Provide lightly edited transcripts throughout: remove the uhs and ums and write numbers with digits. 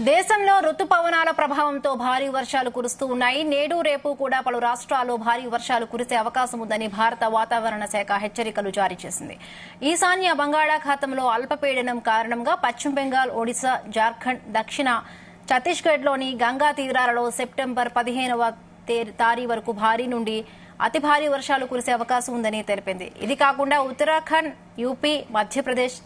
దేశంలో రుతుపవనాల ప్రభావంతో భారీ వర్షాలు కురుస్తూ ఉన్నాయి. నేడు రేపు కూడా పలు రాష్ట్రాల్లో భారీ వర్షాలు కురిసే అవకాశం ఉందని భారత వాతావరణ శాఖ హెచ్చరికలు జారీ చేసింది. ఈశాన్య బంగాళాఖాతంలో అల్పపీడనం కారణంగా పశ్చిమ బెంగాల్, ఒడిశా, జార్ఖండ్, దక్షిణ ఛత్తీస్గఢ్లోని గంగా తీరాలలో సెప్టెంబర్ 15వ తారీఖు వరకు భారీ నుండి అతి భారీ వర్షాలు కురిసే అవకాశం ఉందని తెలిపింది. ఇది కాకుండా ఉత్తరాఖండ్, యూపీ, మధ్యప్రదేశ్,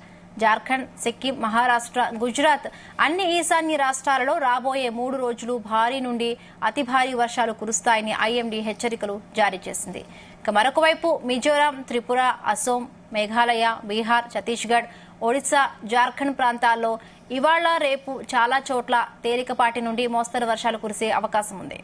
జార్ఖండ్, సిక్కిం, మహారాష్ట్ర, గుజరాత్ అన్ని ఈశాన్య రాష్ట్రాలలో రాబోయే 3 రోజులు భారీ నుండి అతి భారీ వర్షాలు కురుస్తాయని ఐఎండీ హెచ్చరికలు జారీ చేసింది. ఇక మరొకవైపు మిజోరాం, త్రిపుర, అసోం, మేఘాలయ, బీహార్, ఛత్తీస్గఢ్, ఒడిశా, జార్ఖండ్ ప్రాంతాల్లో ఇవాళ రేపు చాలా చోట్ల తేలికపాటి నుండి మోస్తరు వర్షాలు కురిసే అవకాశం ఉంది.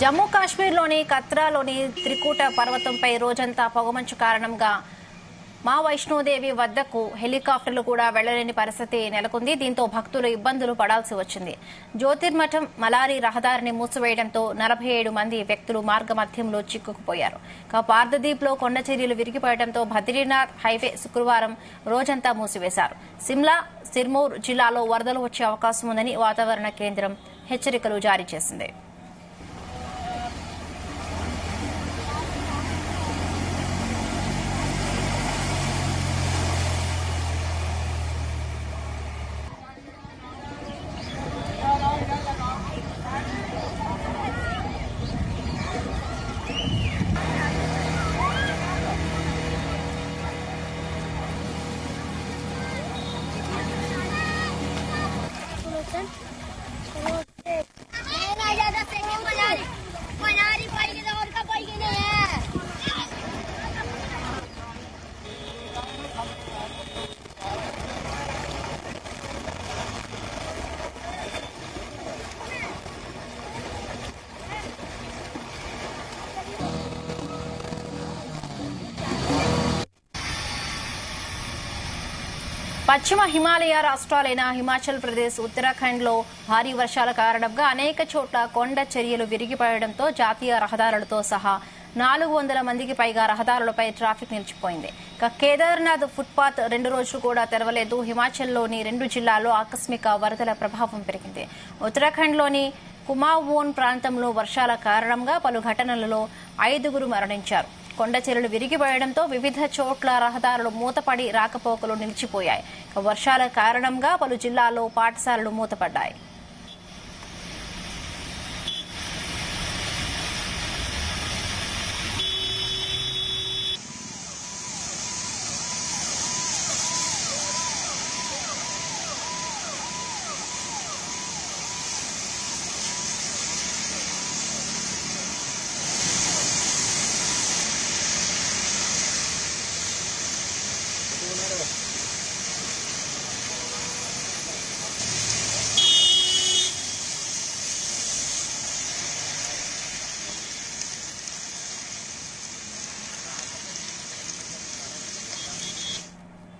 జమ్మూ కాశ్మీర్లోని కత్రాలోని త్రికూట పర్వతంపై రోజంతా పొగమంచు కారణంగా మా వైష్ణోదేవి వద్దకు హెలికాప్టర్లు కూడా వెళ్లలేని పరిస్థితి నెలకొంది. దీంతో భక్తులు ఇబ్బందులు పడాల్సి వచ్చింది. జ్యోతిర్మఠం మలారి రహదారిని మూసివేయడంతో 47 మంది వ్యక్తులు మార్గమధ్యంలో చిక్కుకుపోయారు. పార్దదీప్లో కొండ చర్యలు విరిగిపోయడంతో బద్రీనాథ్ హైవే శుక్రవారం రోజంతా మూసివేశారు. సిమ్లా, సిర్మూర్ జిల్లాలో వరదలు వచ్చే అవకాశం ఉందని వాతావరణ కేంద్రం హెచ్చరికలు జారీ చేసింది. పశ్చిమ హిమాలయ రాష్ట్రాలైన హిమాచల్ ప్రదేశ్, ఉత్తరాఖండ్లో భారీ వర్షాల కారణంగా అనేక చోట్ల కొండ చర్యలు విరిగిపడడంతో జాతీయ రహదారులతో సహా 400 మందికి పైగా రహదారులపై ట్రాఫిక్ నిలిచిపోయింది. కేదార్నాథ్ ఫుట్పాత్ 2 రోజులు కూడా తెరవలేదు. హిమాచల్లోని 2 జిల్లాల్లో ఆకస్మిక వరదల ప్రభావం పెరిగింది. ఉత్తరాఖండ్లోని కుమావోన్ ప్రాంతంలో వర్షాల కారణంగా పలు ఘటనలలో 5గురు మరణించారు. కొండ చర్యలు విరిగిపడడంతో వివిధ చోట్ల రహదారులు మూతపడి రాకపోకలు నిలిచిపోయాయి. వర్షాల కారణంగా పలు జిల్లాల్లో పాఠశాలలు మూతపడ్డాయి.